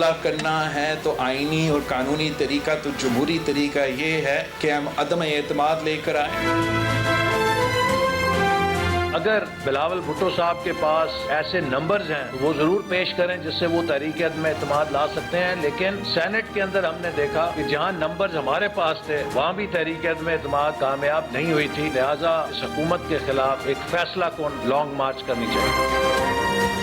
मुकाबला करना है तो आईनी और कानूनी तरीका, तो जमहूरी तरीका ये है कि हम अदम एतमाद लेकर आए। अगर बिलावल भुट्टो साहब के पास ऐसे नंबर्स हैं तो वो जरूर पेश करें जिससे वो तहरीक अदम एतमाद ला सकते हैं, लेकिन सेनेट के अंदर हमने देखा कि जहां नंबर्स हमारे पास थे वहां भी तहरीक अदम एतमाद कामयाब नहीं हुई थी। लिहाजा इस हुकूमत के खिलाफ एक फैसला कौन लॉन्ग मार्च करनी चाहिए।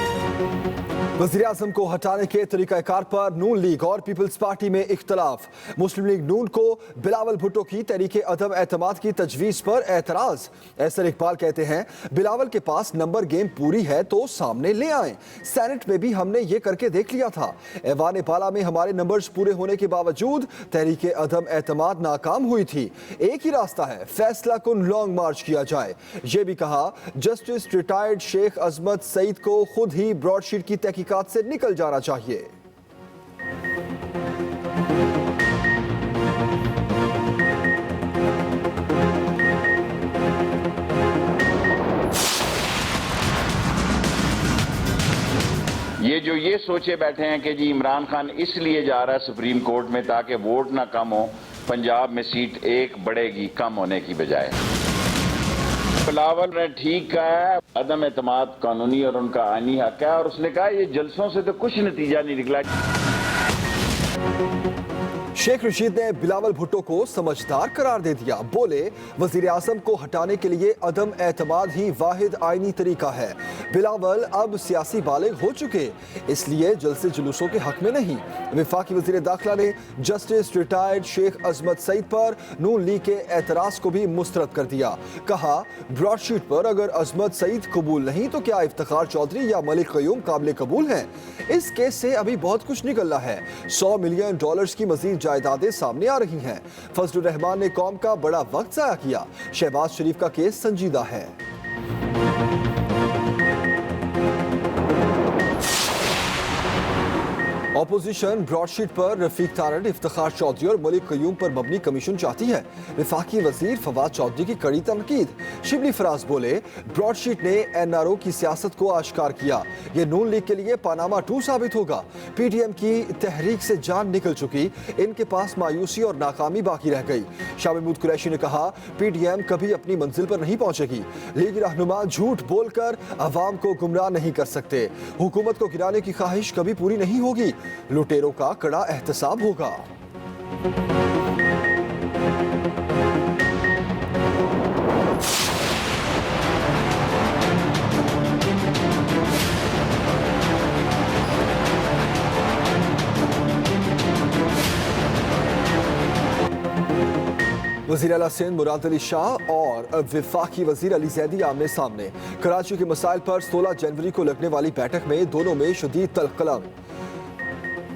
वज़ीर-ए-आज़म को हटाने के तरीक़ाकार पर नून लीग और पीपल्स पार्टी में इख्तलाफ। मुस्लिम लीग नून को बिलावल भुट्टो की तहरीक अदम एतमाद की तजवीज़ पर एतराज़। एहसन इकबाल कहते हैं बिलावल के पास नंबर गेम पूरी है तो सामने ले आएं। सेनेट में भी हमने ये करके देख लिया था। ऐवान बाला में हमारे नंबर्स पूरे होने के बावजूद तहरीक अदम एतमाद नाकाम हुई थी। एक ही रास्ता है, फैसला कुन लॉन्ग मार्च किया जाए। ये भी कहा जस्टिस रिटायर्ड शेख अजमत सईद को खुद ही ब्रॉडशीट की तहकीकात से निकल जाना चाहिए। ये सोचे बैठे हैं कि जी इमरान खान इसलिए जा रहा है सुप्रीम कोर्ट में ताकि वोट ना कम हो, पंजाब में सीट एक बढ़ेगी कम होने की बजाय। बिलावल ने ठीक कहा है, अदम एतमाद कानूनी और उनका आईनी हक है, और उसने कहा ये जलसों से तो कुछ नतीजा नहीं निकला। शेख रशीद ने बिलावल भुट्टो को समझदार करार दे दिया। बोले वज़ीर-ए-आज़म को हटाने के लिए अदम एतमाद ही वाहिद आईनी तरीका है। बिलावल अब सियासी बालिग हो चुके, इसलिए जलसे जुलूसों के हक में नहीं। वफाकी वज़ीर दाखिला ने जस्टिस रिटायर्ड शेख अजमत सईद पर नून लीग के एतराज़ को भी मुस्तरद कर दिया। कहा ब्रॉडशीट पर अगर अजमत सईद कबूल नहीं तो क्या इफ्तिखार चौधरी या मलिक क़य्यूम काबिल कबूल हैं? इस केस से अभी बहुत कुछ निकल रहा है। $100 मिलियन की मजीद जायदादें सामने आ रही हैं। फजलुर रहमान ने कौम का बड़ा वक्त ज़ाया किया। शहबाज शरीफ का केस संजीदा है। ऑपोजिशन ब्रॉडशीट पर रफीक तारड़, इफ्तिखार चौधरी और मलिक क़य्यूम पर मबनी कमीशन चाहती है। वफाकी वजीर फवाद चौधरी की कड़ी तनकीद। शिबली फराज बोले ब्रॉडशीट ने NRO की सियासत को आश्कार किया। ये नून लीग के लिए पानामा 2 साबित होगा। PTM की तहरीक से जान निकल चुकी, इनके पास मायूसी और नाकामी बाकी रह गई। शाह महमूद कुरैशी ने कहा PTM कभी अपनी मंजिल पर नहीं पहुंचेगी। लीगी रहनुमा झूठ बोलकर अवाम को गुमराह नहीं कर सकते। हुकूमत को गिराने की ख्वाहिश कभी पूरी नहीं होगी। लुटेरों का कड़ा एहतसाब होगा। वज़ीर आला सिंध मुराद अली शाह और वफाकी वज़ीर अली ज़ैदी आमने सामने। कराची के मसाइल पर 16 जनवरी को लगने वाली बैठक में दोनों में शदीद तलकलम।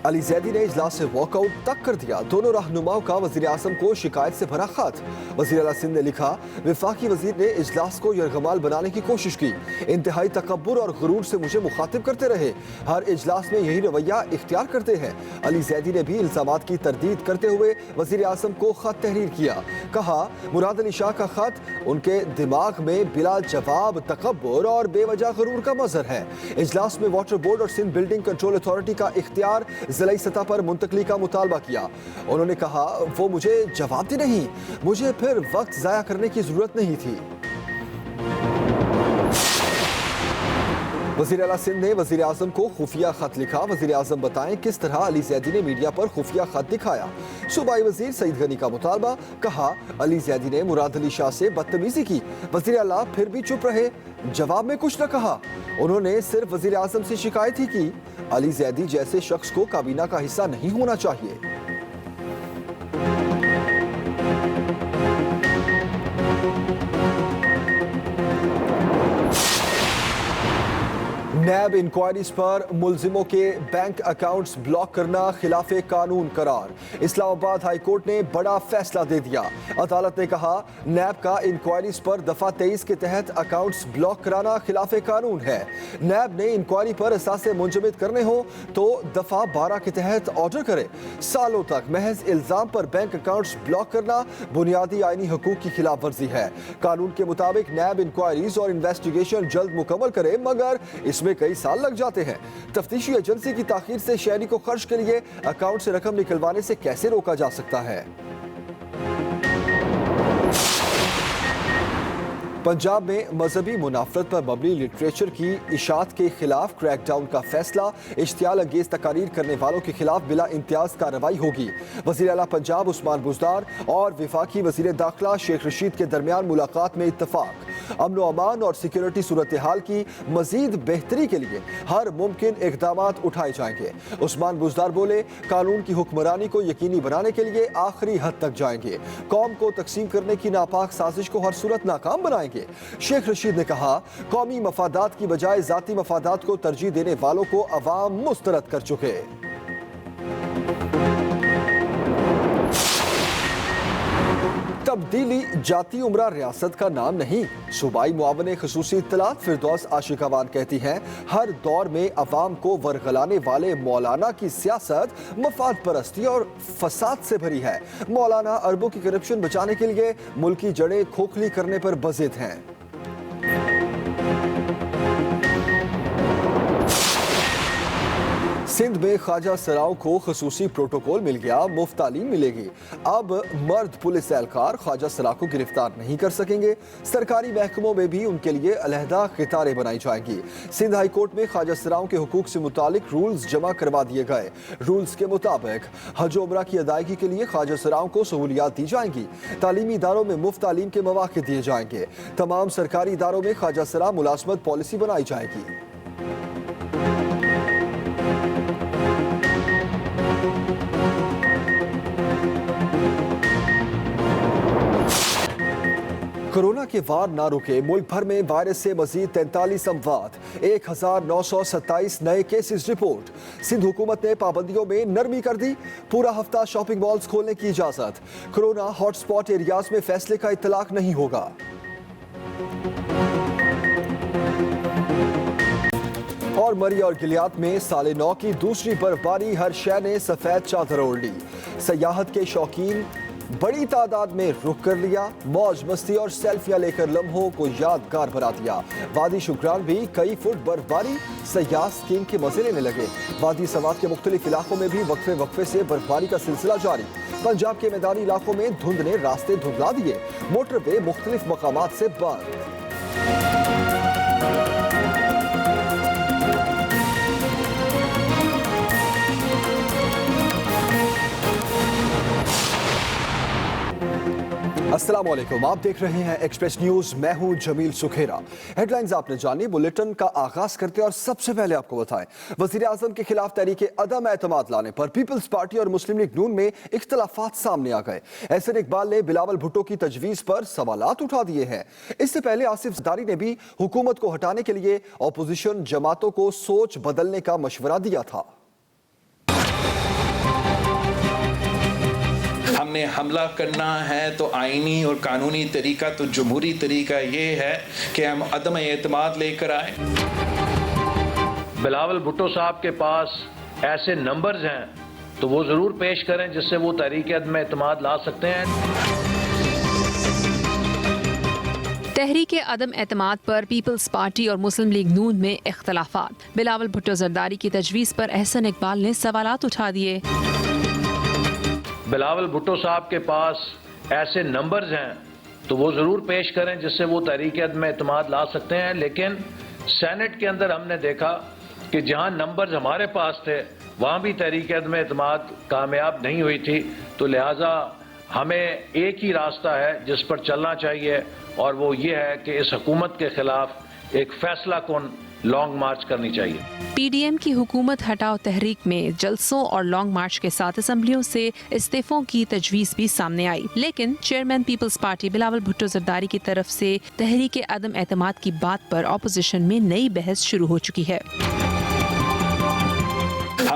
अली ज़ैदी ने इजलास से वॉकआउट तक कर दिया। दोनों रहनुमाओं का वज़ीर-ए-आज़म को शिकायत से भरा खत। वज़ीर आला सिंध ने लिखा वफाकी वज़ीर ने इजलास को यरगमाल बनाने की कोशिश की, इंतहाई तकब्बुर और गुरूर से मुझे मुखातिब करते रहे। हर इजलास में यही रवैया इख्तियार करते हैं। अली ज़ैदी ने भी इल्ज़ामात की तरदीद करते हुए वज़ीर-ए-आज़म को खत तहरीर किया। कहा मुराद अली शाह का खत उनके दिमाग में बिला जवाब तकब्बुर और बेवजह गुरूर का मज़हर है। इजलास में वाटर बोर्ड और सिंध बिल्डिंग कंट्रोल अथॉरिटी का इख्तियार ज़िलाई सतह पर मुंतकली का मुतालबा किया। उन्होंने कहा वो मुझे जवाब दे नहीं, मुझे फिर वक्त ज़ाया करने की ज़रूरत नहीं थी। वज़ीर आला सिंध ने वज़ीर आज़म को खुफिया खत लिखा। वज़ीर आज़म बताएं किस तरह अली ज़ैदी ने मीडिया पर खुफिया खत दिखाया। सूबाई वज़ीर सईद गनी का मुतालबा। कहा अली ज़ैदी ने मुराद अली शाह से बदतमीजी की। वज़ीर आला फिर भी चुप रहे, जवाब में कुछ न कहा। उन्होंने सिर्फ वज़ीर आज़म से शिकायत ही की। अली ज़ैदी जैसे शख्स को काबीना का हिस्सा नहीं होना चाहिए। नैब इंक्वायरीज पर मुलजिमों के बैंक अकाउंट्स ब्लॉक करना खिलाफ कानून करार। इस्लामाबाद हाई कोर्ट ने बड़ा फैसला दे दिया। अदालत ने कहा नैब का इंक्वायरीज पर दफा 23 के तहत अकाउंट्स ब्लॉक कराना खिलाफ कानून है। नैब ने इंक्वायरी पर असासे मुंजमद करने हो तो दफा 12 के तहत ऑर्डर करे। सालों तक महज इल्जाम पर बैंक अकाउंट्स ब्लॉक करना बुनियादी आईनी हकूक की खिलाफ वर्जी है। कानून के मुताबिक नैब इंक्वायरीज और इन्वेस्टिगेशन जल्द मुकम्मल करे, मगर इसमें जिसमें कई साल लग जाते हैं। तफ्तीशी एजेंसी की ताखीर से शहरी को खर्च के लिए अकाउंट से रकम निकलवाने से कैसे रोका जा सकता है? पंजाब में मजहबी मुनाफरत पर मबनी लिटरेचर की इशात के खिलाफ क्रैकडाउन का फैसला। इश्तियाल अंगेज तकारीर करने वालों के खिलाफ बिला इम्तियाज कार्रवाई होगी। वज़ीर आला पंजाब उस्मान बुज़दार और वफाकी वज़ीर दाखिला शेख रशीद के दरमियान मुलाकात में इत्तफाक। अमन व अमान और सिक्योरिटी सूरत हाल की मजीद बेहतरी के लिए हर मुमकिन इक़दामात उठाए जाएंगे। उस्मान बुज़दार बोले, कानून की हुक्मरानी को यकीनी बनाने के लिए आखिरी हद तक जाएंगे। कौम को तकसीम करने की नापाक साजिश को हर सूरत नाकाम बनाएंगे। शेख रशीद ने कहा, कौमी मफादात की बजाय जाती मफादात को तरजीह देने वालों को अवाम मुस्तरद कर चुके। तब्दीली जाती उम्रा रियासत का नाम नहीं। सूबाई मुआवने खसूसी इत्तलात फिरदौस आशिकावान कहती हैं, हर दौर में अवाम को वरगलाने वाले मौलाना की सियासत मफाद परस्ती और फसाद से भरी है। मौलाना अरबों की करप्शन बचाने के लिए मुल्क की जड़ें खोखली करने पर बज़िद हैं। सिंध में ख्वाजा सराओं को खसूसी प्रोटोकॉल मिल गया, मुफ्त तालीम मिलेगी। अब मर्द पुलिस एहलकार ख्वाजा सरा को गिरफ्तार नहीं कर सकेंगे। सरकारी महकमों में भी उनके लिए अलहदा खितारें बनाई जाएंगी। सिंध हाई कोर्ट में ख्वाजा सराओं के हुकूक से मुतालिक रूल्स जमा करवा दिए गए। रूल्स के मुताबिक हज उम्रा की अदायगी के लिए ख्वाजा सराओं को सहूलियात दी जाएंगी। तालीमी इदारों में मुफ्त तालीम के मौके दिए जाएंगे। तमाम सरकारी इदारों में ख्वाजा सरा मुलाजमत पॉलिसी बनाई जाएगी। कोरोना के वार ना रुके, मुल्क भर में वायरस से मजीद 43 अमवात, 1927 नए केसेस रिपोर्ट। सिंध हुकूमत ने पाबंदियों में नरमी कर दी, पूरा हफ्ता शॉपिंग मॉल्स खोलने की इजाजत। कोरोना हॉटस्पॉट एरियाज में फैसले का इतलाक नहीं होगा। और मरी और गिलियात में साले 9 की दूसरी बर्फबारी, हर शहर ने सफेद चादर ओढ़ ली। सयाहत के शौकीन बड़ी तादाद में रुक कर लिया, मौज मस्ती और सेल्फियां लेकर लम्हों को यादगार बना दिया। वादी शुक्रान भी कई फुट बर्फबारी, सयाह स्कीइंग के मजे लेने लगे। वादी सवात के मुख्तलिफ इलाकों में भी वक्फे वक्फे से बर्फबारी का सिलसिला जारी। पंजाब के मैदानी इलाकों में धुंध ने रास्ते धुंधला दिए, मोटरवे मुख्तलिफ मकामात से बंद। अस्सलाम वालेकुम, आप देख रहे हैं एक्सप्रेस न्यूज। मैं हूं जमील सुखेरा। हेडलाइंस आपने जानी, बुलेटिन का आगाज करते और सबसे पहले आपको बताएं, वजीर आजम के खिलाफ तहरीके अदम एतमाद लाने पर पीपल्स पार्टी और मुस्लिम लीग नून में इख्तलाफात सामने आ गए। एहसन इकबाल ने बिलावल भुट्टो की तजवीज पर सवालात उठा दिए हैं। इससे पहले आसिफ जरदारी ने भी हुकूमत को हटाने के लिए अपोजिशन जमातों को सोच बदलने का मशवरा दिया था। हमने हमला करना है तो आईनी और कानूनी तरीका, तो जमहूरी तरीका ये है कि हम अदम एतमाद लेकर आए। बिलावल भुट्टो साहब के पास ऐसे नंबर्स हैं तो वो जरूर पेश करें जिससे वो तहरीक अदम एतमाद ला सकते हैं। तहरीक अदम एतमाद पर पीपल्स पार्टी और मुस्लिम लीग नून में इख्तलाफात। बिलावल भुट्टो जरदारी की तजवीज़ पर एहसन इकबाल ने सवालात उठा दिए। बिलावल भुट्टो साहब के पास ऐसे नंबर्स हैं तो वो ज़रूर पेश करें जिससे वो तहरीक अदम एतमाद ला सकते हैं। लेकिन सेनेट के अंदर हमने देखा कि जहां नंबर्स हमारे पास थे वहां भी तहरीक अदम एतमाद कामयाब नहीं हुई थी। तो लिहाजा हमें एक ही रास्ता है जिस पर चलना चाहिए, और वो ये है कि इस हुकूमत के खिलाफ एक फैसला कुन लॉन्ग मार्च करनी चाहिए। पीडीएम की हुकूमत हटाओ तहरीक में जलसों और लॉन्ग मार्च के साथ असम्बलियों से इस्तीफों की तजवीज़ भी सामने आई, लेकिन चेयरमैन पीपल्स पार्टी बिलावल भुट्टो जरदारी की तरफ से तहरीक अदम एतमाद की बात पर अपोजिशन में नई बहस शुरू हो चुकी है।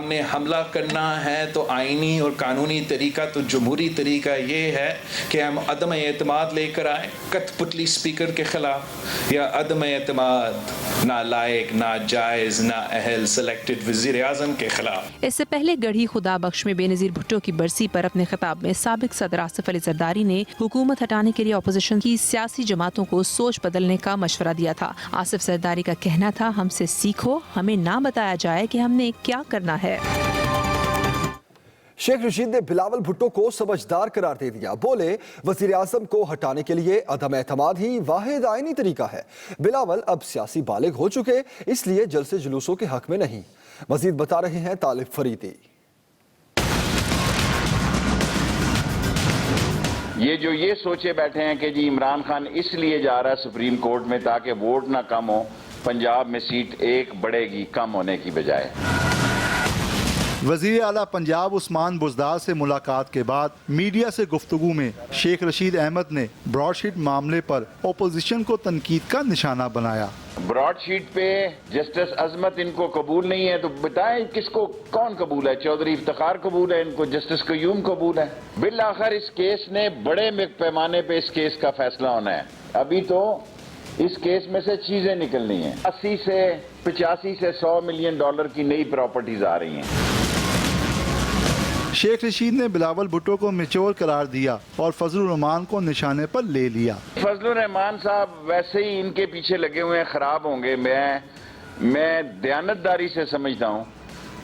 हमने हमला करना है तो आईनी और कानूनी तरीका तो जमहूरी तरीका ये है कि हम अदम एतमाद लेकर आए कठपुतली स्पीकर के खिलाफ या अदम एतमाद नालायक नाजायज नाअहल सिलेक्टेड वज़ीर आज़म के खिलाफ। इससे पहले गढ़ी खुदा बख्श में बेनज़ीर भुट्टो की बरसी पर अपने खिताब में साबिक सदर आसिफ अली जरदारी ने हुकूमत हटाने के लिए अपोजिशन की सियासी जमातों को सोच बदलने का मशवरा दिया था। आसिफ जरदारी का कहना था, हमसे सीखो, हमें ना बताया जाए कि हमने क्या करना है। शेख रशीद ने बिलावल भुट्टो को समझदार करार दे दिया। बोले, वजीर आजम को हटाने के लिए अदम एतमाद ही वाहिद आईनी तरीका है। बिलावल अब सियासी बालिग हो चुके, इसलिए जलसे जुलूसों के हक में नहीं। मजीद बता रहे हैं तालिब फरीदी। ये सोचे बैठे हैं कि जी इमरान खान इसलिए जा रहा है सुप्रीम कोर्ट में ताकि वोट ना कम हो, पंजाब में सीट एक बढ़ेगी कम होने की बजाय। वज़ीर आला पंजाब उस्मान बुज़दार से मुलाकात के बाद मीडिया से गुफ्तगू में शेख रशीद अहमद ने ब्रॉडशीट मामले पर ओपोजिशन को तनकीद का निशाना बनाया। ब्रॉडशीट पे जस्टिस अजमत इनको कबूल नहीं है तो बताएं किसको कौन कबूल है? चौधरी इफ्तिखार कबूल है, इनको जस्टिस कयूम कबूल है। बिल आखिर इस केस ने बड़े पैमाने पे इस केस का फैसला होना है। अभी तो इस केस में से चीजें निकलनी है। 80 से 85 से 100 मिलियन डॉलर की नई प्रॉपर्टीज आ रही हैं। शेख रशीद ने बिलावल भुट्टो को मैच्योर करार दिया और फजलुर रहमान को निशाने पर ले लिया। फजलुर रहमान साहब वैसे ही इनके पीछे लगे हुए हैं, खराब होंगे। मैं दयानतदारी से समझता हूँ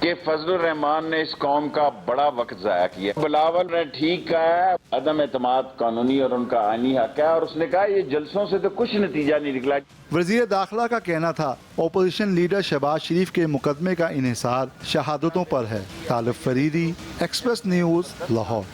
कि फजलुर रहमान ने इस कौम का बड़ा वक्त जाया किया। बिलावल ने ठीक कहा है, अदम एतमाद कानूनी और उनका आईनी हक है, और उसने कहा ये जलसों से तो कुछ नतीजा नहीं निकला। वज़ीर दाखिला का कहना था, ओपोजिशन लीडर शहबाज शरीफ के मुकदमे का इन्हिसार शहादतों पर है। तालिब फरीदी, एक्सप्रेस न्यूज़, लाहौर।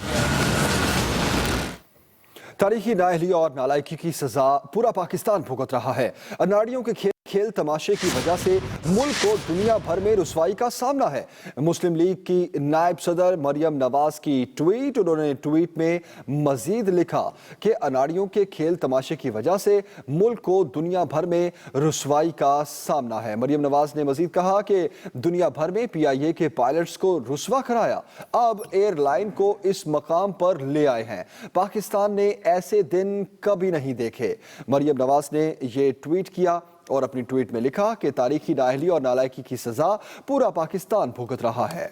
तारीखी नाअहली और नालायकी की सजा पूरा पाकिस्तान भुगत रहा है। अनाड़ियों के खेल तमाशे की वजह से मुल्क को दुनिया भर में रुसवाई का सामना है। मुस्लिम लीग की नायब सदर मरियम नवाज की ट्वीट, उन्होंने ट्वीट में मजीद लिखा कि अनाड़ियों के खेल तमाशे की वजह से मुल्क को दुनिया भर में रुसवाई का सामना है। मरियम नवाज ने मजीद कहा कि दुनिया भर में PIA के पायलट्स को रुसवा कराया, अब एयरलाइन को इस मकाम पर ले आए हैं। पाकिस्तान ने ऐसे दिन कभी नहीं देखे। मरियम नवाज ने ये ट्वीट किया और अपनी ट्वीट में लिखा कि तारीखी नाअहली और नालायकी की सजा पूरा पाकिस्तान भुगत रहा है।